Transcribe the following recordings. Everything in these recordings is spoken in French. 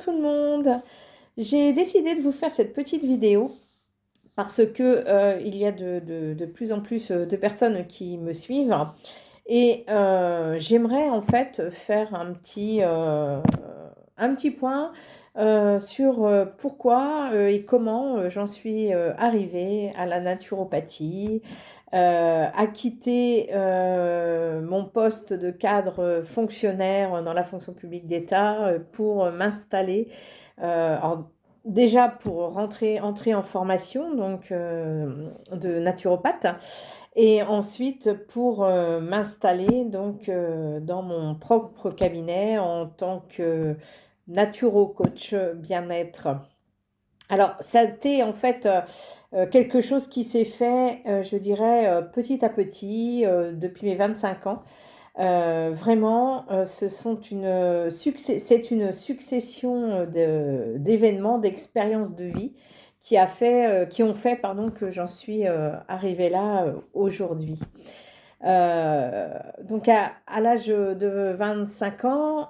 Tout le monde. J'ai décidé de vous faire cette petite vidéo parce que il y a de plus en plus de personnes qui me suivent et j'aimerais en fait faire un petit point sur pourquoi et comment j'en suis arrivée à la naturopathie, à quitter mon poste de cadre fonctionnaire dans la fonction publique d'État pour m'installer. Déjà pour entrer en formation donc de naturopathe et ensuite pour m'installer donc dans mon propre cabinet en tant que naturo-coach bien-être. Alors, ça a été en fait quelque chose qui s'est fait, je dirais, petit à petit, depuis mes 25 ans. Vraiment, c'est une succession d'événements, d'expériences de vie qui ont fait, pardon, que j'en suis arrivée là aujourd'hui. Donc à l'âge de 25 ans,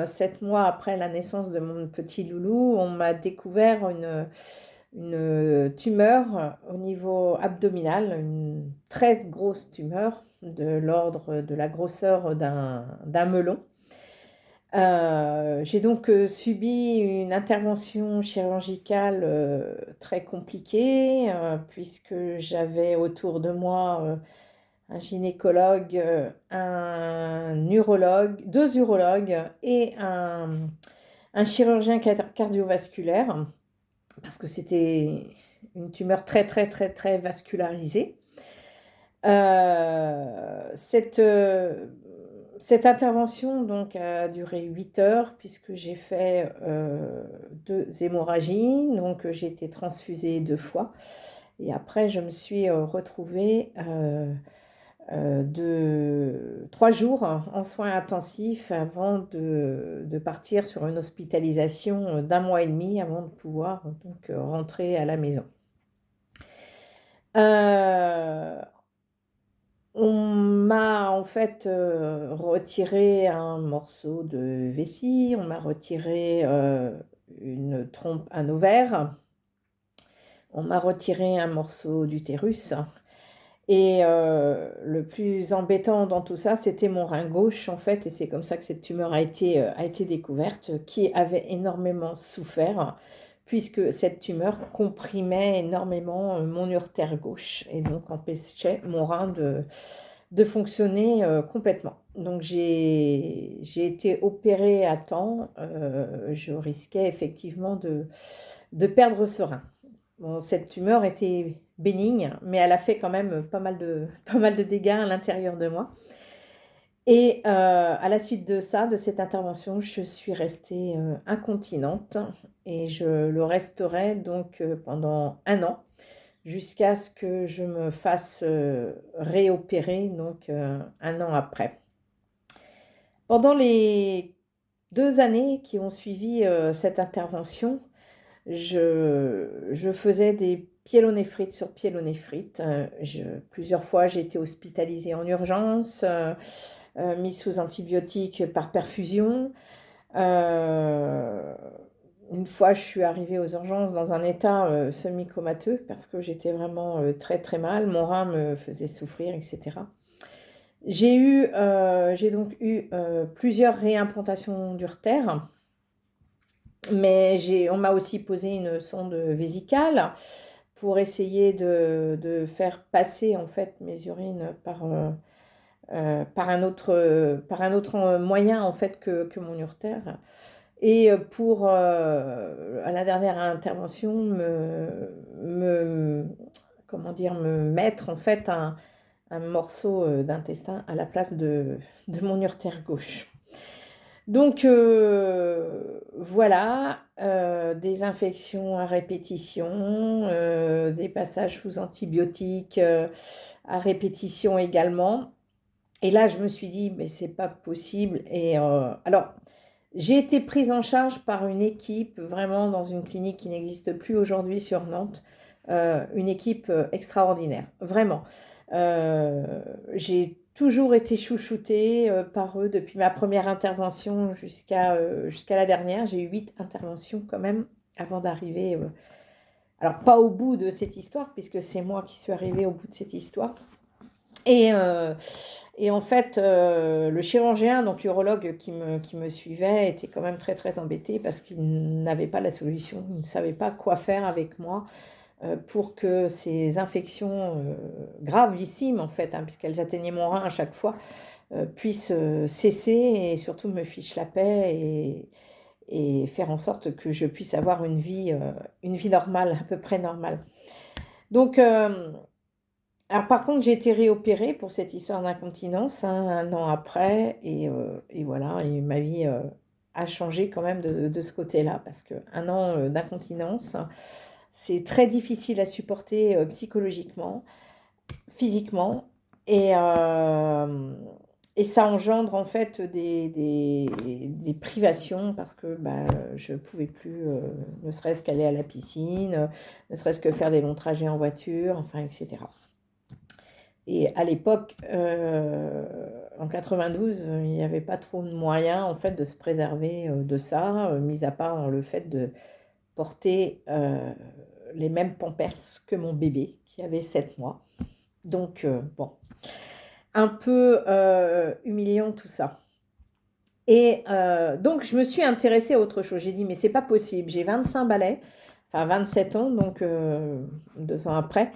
7 mois après la naissance de mon petit loulou, on m'a découvert une tumeur au niveau abdominal, une très grosse tumeur de l'ordre de la grosseur d'un melon. J'ai donc subi une intervention chirurgicale très compliquée, puisque j'avais autour de moi un gynécologue, un urologue, deux urologues et un chirurgien cardiovasculaire, parce que c'était une tumeur très, très, très, très vascularisée. Cette intervention donc, a duré 8 heures, puisque j'ai fait 2 hémorragies, donc j'ai été transfusée 2 fois. Et après, je me suis retrouvée 3 jours en soins intensifs avant de partir sur une hospitalisation d'1 mois et demi avant de pouvoir donc rentrer à la maison. On m'a en fait retiré un morceau de vessie, on m'a retiré une trompe, un ovaire, on m'a retiré un morceau d'utérus. Et le plus embêtant dans tout ça, c'était mon rein gauche, en fait, et c'est comme ça que cette tumeur a été découverte, qui avait énormément souffert, puisque cette tumeur comprimait énormément mon urtère gauche, et donc empêchait mon rein de fonctionner complètement. Donc j'ai été opérée à temps, je risquais effectivement de perdre ce rein. Bon, cette tumeur était bénigne, mais elle a fait quand même pas mal de, pas mal de dégâts à l'intérieur de moi. Et à la suite de ça, de cette intervention, je suis restée incontinente et je le resterai donc pendant 1 an jusqu'à ce que je me fasse réopérer donc 1 an après. Pendant les 2 années qui ont suivi cette intervention, je faisais des pyélonéphrite sur pyélonéphrite. Plusieurs fois, j'ai été hospitalisée en urgence, mise sous antibiotiques par perfusion. Une fois, je suis arrivée aux urgences dans un état semi-comateux parce que j'étais vraiment très très mal. Mon rein me faisait souffrir, etc. J'ai donc eu plusieurs réimplantations d'urtère. Mais on m'a aussi posé une sonde vésicale pour essayer de faire passer en fait mes urines par un autre moyen en fait que mon urtère. Et pour à la dernière intervention comment dire, me mettre en fait un morceau d'intestin à la place de mon urtère gauche. Donc voilà, des infections à répétition, des passages sous antibiotiques à répétition également. Et là, je me suis dit: «Mais c'est pas possible» et alors j'ai été prise en charge par une équipe vraiment dans une clinique qui n'existe plus aujourd'hui sur Nantes, une équipe extraordinaire, vraiment. J'ai toujours été chouchoutée par eux depuis ma première intervention jusqu'à la dernière. J'ai eu 8 interventions quand même avant d'arriver, alors pas au bout de cette histoire, puisque c'est moi qui suis arrivée au bout de cette histoire. Et, en fait, le chirurgien, donc l'urologue qui me suivait, était quand même très très embêté parce qu'il n'avait pas la solution, il ne savait pas quoi faire avec moi pour que ces infections gravissimes, en fait, hein, puisqu'elles atteignaient mon rein à chaque fois, puissent cesser et surtout me fiche la paix et faire en sorte que je puisse avoir une vie normale, à peu près normale. Donc, alors par contre, j'ai été réopérée pour cette histoire d'incontinence, hein, 1 an après, et voilà, et ma vie a changé quand même de ce côté-là, parce qu'un an d'incontinence, c'est très difficile à supporter psychologiquement, physiquement, et, euh, et ça engendre en fait des privations, parce que bah, je ne pouvais plus, ne serait-ce qu'aller à la piscine, ne serait-ce que faire des longs trajets en voiture, enfin, etc. Et à l'époque, en 92, il n'y avait pas trop de moyens en fait de se préserver de ça, mis à part le fait de porter les mêmes pampers que mon bébé qui avait 7 mois. Donc bon, un peu humiliant tout ça. Et donc je me suis intéressée à autre chose. J'ai dit mais c'est pas possible, j'ai 25 balais, enfin 27 ans, donc 2 ans après.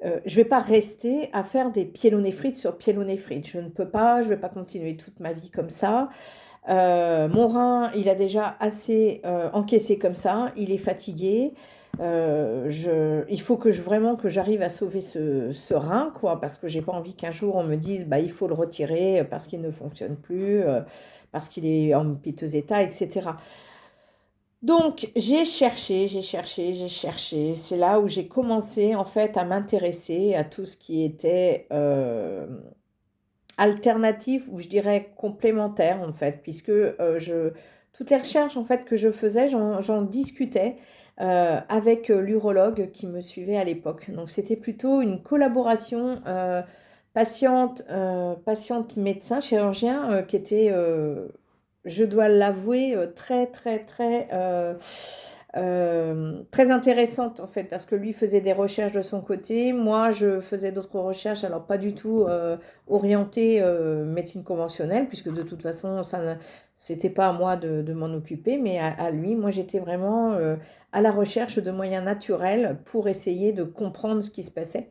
Je ne vais pas rester à faire des pyélonéphrite sur pyélonéphrite. Je ne peux pas, je ne vais pas continuer toute ma vie comme ça. Mon rein, il a déjà assez encaissé comme ça. Il est fatigué. Il faut vraiment que j'arrive à sauver ce rein, quoi, parce que j'ai pas envie qu'un jour on me dise bah, il faut le retirer parce qu'il ne fonctionne plus, parce qu'il est en piteux état, etc. Donc, j'ai cherché, j'ai cherché, j'ai cherché. C'est là où j'ai commencé en fait à m'intéresser à tout ce qui était alternatif ou je dirais complémentaire en fait, puisque toutes les recherches en fait que je faisais, j'en discutais avec l'urologue qui me suivait à l'époque. Donc, c'était plutôt une collaboration patiente-médecin, chirurgien, qui était je dois l'avouer, très, très, très, très intéressante en fait, parce que lui faisait des recherches de son côté, moi je faisais d'autres recherches, alors pas du tout orientées médecine conventionnelle, puisque de toute façon, c'était pas à moi de m'en occuper, mais à lui, moi j'étais vraiment à la recherche de moyens naturels pour essayer de comprendre ce qui se passait.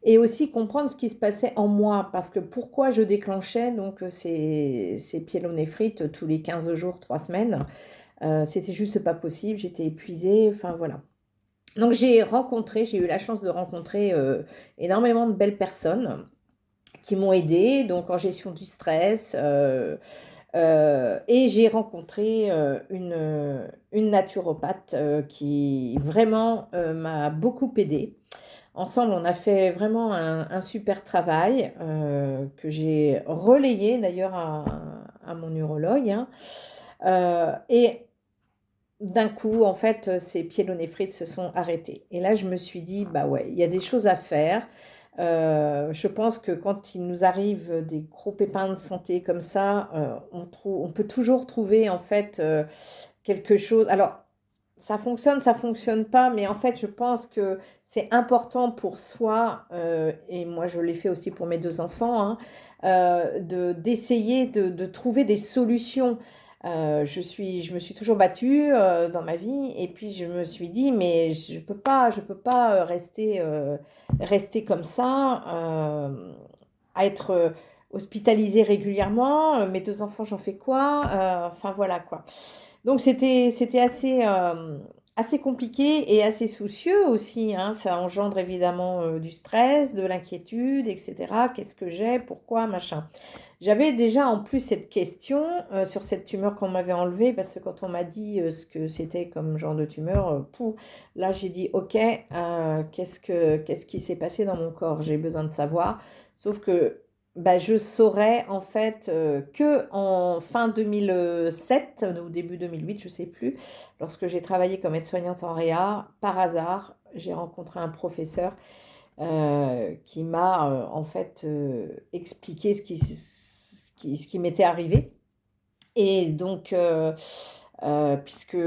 Et aussi comprendre ce qui se passait en moi, parce que pourquoi je déclenchais donc ces pyélonéphrite tous les 15 jours, 3 semaines. C'était juste pas possible, j'étais épuisée, enfin voilà. Donc j'ai eu la chance de rencontrer énormément de belles personnes qui m'ont aidée, donc en gestion du stress. Et j'ai rencontré une naturopathe qui vraiment m'a beaucoup aidée. Ensemble, on a fait vraiment un super travail que j'ai relayé d'ailleurs à mon urologue, hein. Et d'un coup, en fait, ces pyélonéphrite se sont arrêtés. Et là, je me suis dit, bah ouais, il y a des choses à faire. Je pense que quand il nous arrive des gros pépins de santé comme ça, on peut toujours trouver en fait quelque chose. Alors, ça fonctionne pas, mais en fait, je pense que c'est important pour soi, et moi je l'ai fait aussi pour mes 2 enfants, hein, d'essayer de trouver des solutions. Je me suis toujours battue dans ma vie, et puis je me suis dit, mais je peux pas rester comme ça, à être hospitalisée régulièrement. Mes 2 enfants, j'en fais quoi? Enfin voilà quoi. Donc c'était assez compliqué et assez soucieux aussi, hein. Ça engendre évidemment du stress, de l'inquiétude, etc. Qu'est-ce que j'ai? Pourquoi? Machin. J'avais déjà en plus cette question sur cette tumeur qu'on m'avait enlevée, parce que quand on m'a dit ce que c'était comme genre de tumeur, là j'ai dit ok, qu'est-ce qui s'est passé dans mon corps? J'ai besoin de savoir. Sauf que bah, je saurais en fait que en fin 2007 ou début 2008, je ne sais plus, lorsque j'ai travaillé comme aide-soignante en réa, par hasard, j'ai rencontré un professeur qui m'a, en fait, expliqué ce qui m'était arrivé. Et donc, puisque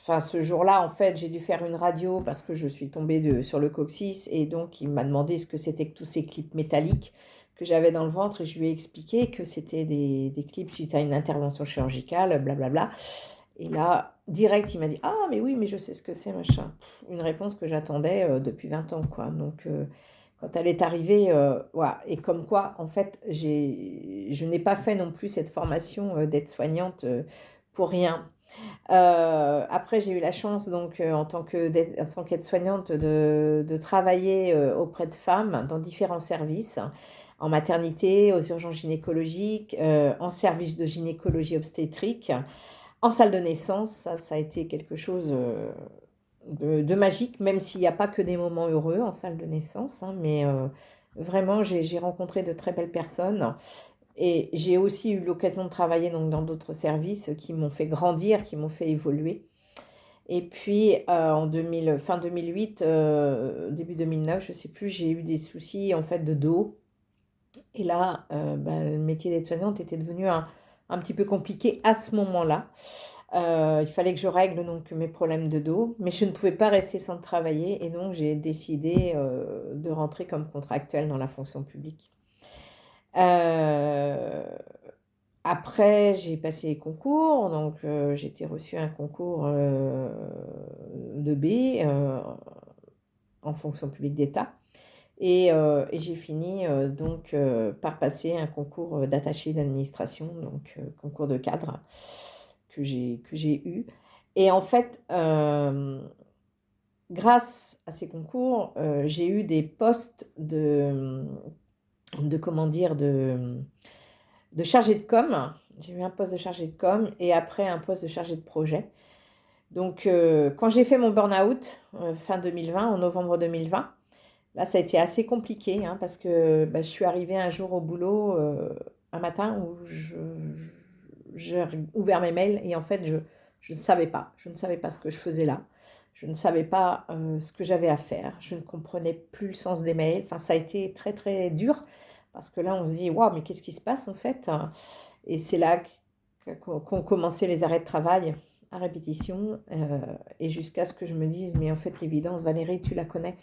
enfin, ce jour-là, en fait, j'ai dû faire une radio parce que je suis tombée sur le coccyx, et donc il m'a demandé ce que c'était que tous ces clips métalliques que j'avais dans le ventre, et je lui ai expliqué que c'était des clips suite à une intervention chirurgicale, blablabla. Et là, direct, il m'a dit: «Ah, mais oui, mais je sais ce que c'est, machin». Une réponse que j'attendais depuis 20 ans, quoi. Donc, quand elle est arrivée, voilà. Et comme quoi, en fait, je n'ai pas fait non plus cette formation d'aide-soignante pour rien. Après, j'ai eu la chance, donc, en tant qu'aide-soignante, de travailler auprès de femmes dans différents services, en maternité, aux urgences gynécologiques, en service de gynécologie obstétrique, en salle de naissance. Ça a été quelque chose de magique, même s'il n'y a pas que des moments heureux en salle de naissance, hein, mais vraiment, j'ai rencontré de très belles personnes. Et j'ai aussi eu l'occasion de travailler donc dans d'autres services qui m'ont fait grandir, qui m'ont fait évoluer. Et puis, en 2000, fin 2008, début 2009, je ne sais plus, j'ai eu des soucis en fait de dos. Et là, le métier d'aide-soignante était devenu un petit peu compliqué à ce moment-là. Il fallait que je règle donc mes problèmes de dos, mais je ne pouvais pas rester sans travailler, et donc j'ai décidé de rentrer comme contractuelle dans la fonction publique. Euh, Après, j'ai passé les concours, donc j'ai été reçue à un concours de B en fonction publique d'État. Et j'ai fini donc par passer un concours d'attaché d'administration, donc concours de cadre que j'ai eu. Et en fait, grâce à ces concours, j'ai eu des postes de comment dire, de chargé de com. J'ai eu un poste de chargé de com, et après un poste de chargé de projet. Donc, quand j'ai fait mon burn-out, fin 2020, en novembre 2020, là, ça a été assez compliqué, hein, parce que je suis arrivée un jour au boulot, un matin où j'ai ouvert mes mails, et en fait, je ne savais pas. Je ne savais pas ce que je faisais là. Je ne savais pas ce que j'avais à faire. Je ne comprenais plus le sens des mails. Enfin, ça a été très, très dur, parce que là, on se dit: waouh, mais qu'est-ce qui se passe en fait? Et c'est là qu'ont commencé les arrêts de travail à répétition, et jusqu'à ce que je me dise: mais en fait, l'évidence, Valérie, tu la connais.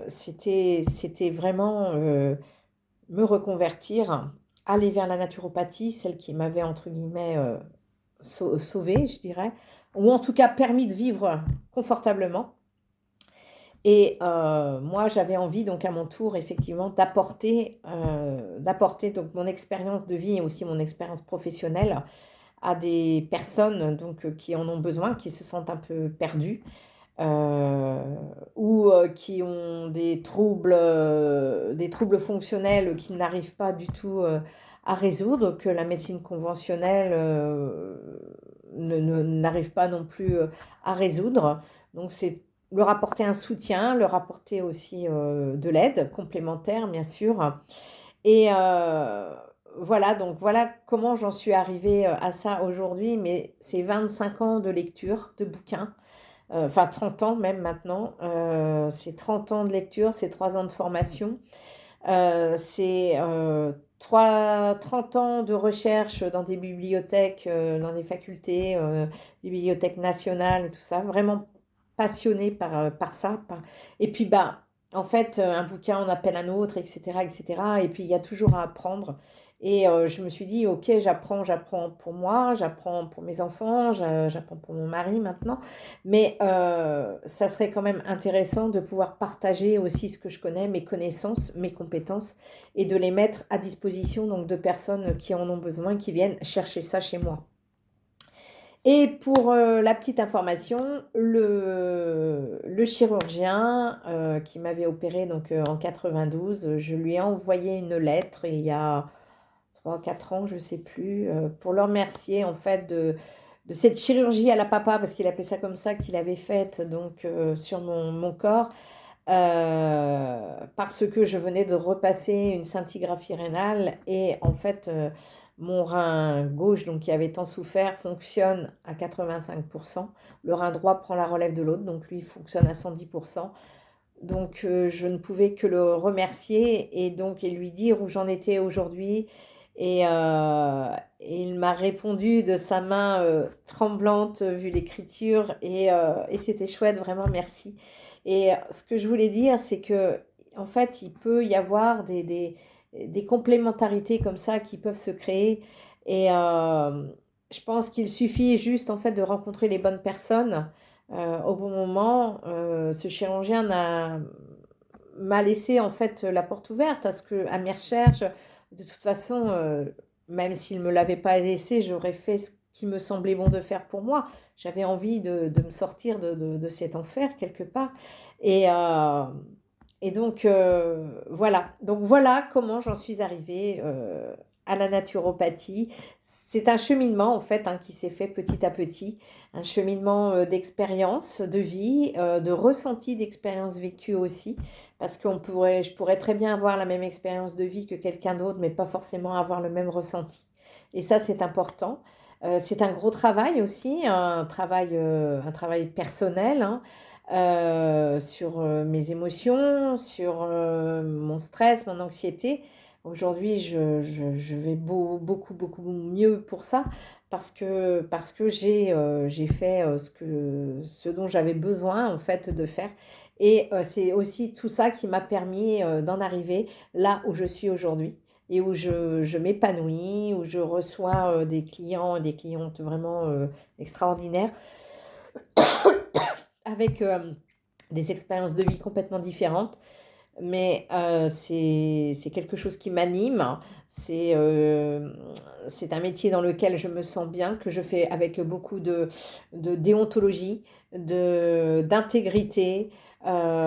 C'était vraiment me reconvertir, aller vers la naturopathie, celle qui m'avait entre guillemets sauvée, je dirais, ou en tout cas permis de vivre confortablement. Et moi, j'avais envie, donc à mon tour, effectivement, d'apporter donc mon expérience de vie et aussi mon expérience professionnelle à des personnes donc qui en ont besoin, qui se sentent un peu perdues, euh, ou qui ont des troubles fonctionnels qu'ils n'arrivent pas du tout à résoudre, que la médecine conventionnelle n'arrive pas non plus à résoudre. Donc c'est leur apporter un soutien, leur apporter aussi de l'aide complémentaire, bien sûr. Et voilà, donc voilà comment j'en suis arrivée à ça aujourd'hui, mais c'est 25 ans de lecture, de bouquins, enfin 30 ans même maintenant. C'est 30 ans de lecture, c'est 3 ans de formation, c'est 30 ans de recherche dans des bibliothèques, dans des facultés, des bibliothèques nationales et tout ça. Vraiment passionnée par ça. Et puis, en fait, un bouquin en appelle un autre, etc., etc. Et puis, il y a toujours à apprendre. Et je me suis dit: ok, j'apprends pour moi, j'apprends pour mes enfants, j'apprends pour mon mari maintenant. Mais ça serait quand même intéressant de pouvoir partager aussi ce que je connais, mes connaissances, mes compétences, et de les mettre à disposition donc de personnes qui en ont besoin, qui viennent chercher ça chez moi. Et pour la petite information, le chirurgien qui m'avait opéré donc, en 92, je lui ai envoyé une lettre il y a 3 4 ans, je ne sais plus, pour le remercier en fait de cette chirurgie à la papa, parce qu'il appelait ça comme ça, qu'il avait faite donc, sur mon corps, parce que je venais de repasser une scintigraphie rénale, et en fait, mon rein gauche, donc qui avait tant souffert, fonctionne à 85%. Le rein droit prend la relève de l'autre, donc lui fonctionne à 110%. Donc je ne pouvais que le remercier et lui dire où j'en étais aujourd'hui et il m'a répondu de sa main, tremblante, vu l'écriture et c'était chouette, vraiment merci. Et ce que je voulais dire, c'est qu'en fait, il peut y avoir des complémentarités comme ça qui peuvent se créer et je pense qu'il suffit juste, en fait, de rencontrer les bonnes personnes au bon moment. Ce chirurgien m'a laissé en fait la porte ouverte à mes recherches. De toute façon, même s'il ne me l'avait pas laissé, j'aurais fait ce qui me semblait bon de faire pour moi. J'avais envie de me sortir de cet enfer quelque part. Et, euh, et donc, voilà. Donc, voilà comment j'en suis arrivée à la naturopathie. C'est un cheminement, en fait, hein, qui s'est fait petit à petit. Un cheminement d'expérience, de vie, de ressenti d'expérience vécue aussi. Parce je pourrais très bien avoir la même expérience de vie que quelqu'un d'autre, mais pas forcément avoir le même ressenti. Et ça, c'est important. C'est un gros travail aussi, un travail personnel, hein, sur mes émotions, sur mon stress, mon anxiété. Aujourd'hui, je vais beaucoup, beaucoup mieux pour ça parce que j'ai fait ce dont j'avais besoin en fait de faire. Et c'est aussi tout ça qui m'a permis d'en arriver là où je suis aujourd'hui et où je m'épanouis, où je reçois des clients et des clientes vraiment extraordinaires avec des expériences de vie complètement différentes. Mais c'est quelque chose qui m'anime. C'est euh, c'est un métier dans lequel je me sens bien, que je fais avec beaucoup de déontologie, d'intégrité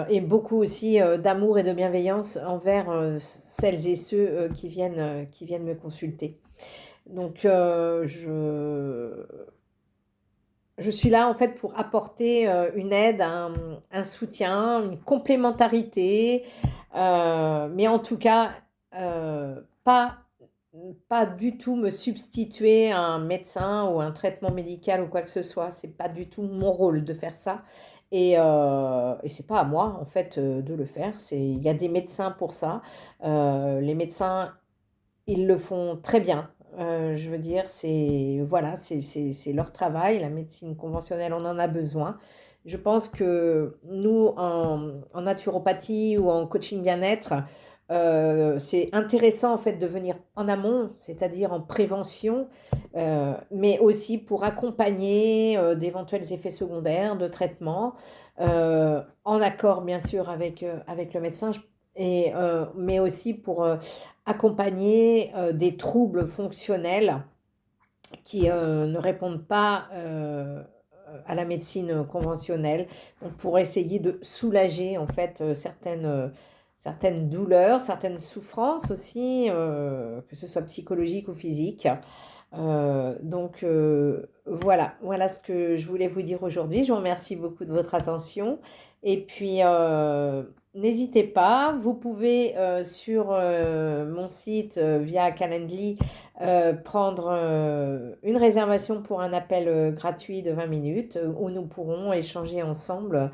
et beaucoup aussi d'amour et de bienveillance envers celles et ceux qui viennent me consulter. Donc je suis là en fait pour apporter une aide, un soutien, une complémentarité, mais en tout cas, pas, pas du tout me substituer à un médecin ou un traitement médical ou quoi que ce soit. C'est pas du tout mon rôle de faire ça. Et c'est pas à moi en fait de le faire. Il y a des médecins pour ça. Les médecins ils le font très bien. Je veux dire, c'est voilà, c'est leur travail. La médecine conventionnelle, on en a besoin. Je pense que nous, en naturopathie ou en coaching bien-être, c'est intéressant en fait de venir en amont, c'est-à-dire en prévention, mais aussi pour accompagner d'éventuels effets secondaires de traitement, en accord bien sûr avec le médecin, mais aussi pour accompagner des troubles fonctionnels qui ne répondent pas à la médecine conventionnelle, donc pour essayer de soulager en fait certaines douleurs, certaines souffrances aussi, que ce soit psychologique ou physique. Voilà ce que je voulais vous dire aujourd'hui. Je vous remercie beaucoup de votre attention. Et puis, n'hésitez pas, vous pouvez sur mon site via Calendly prendre une réservation pour un appel gratuit de 20 minutes où nous pourrons échanger ensemble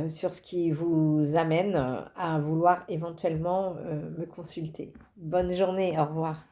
sur ce qui vous amène à vouloir éventuellement me consulter. Bonne journée, au revoir.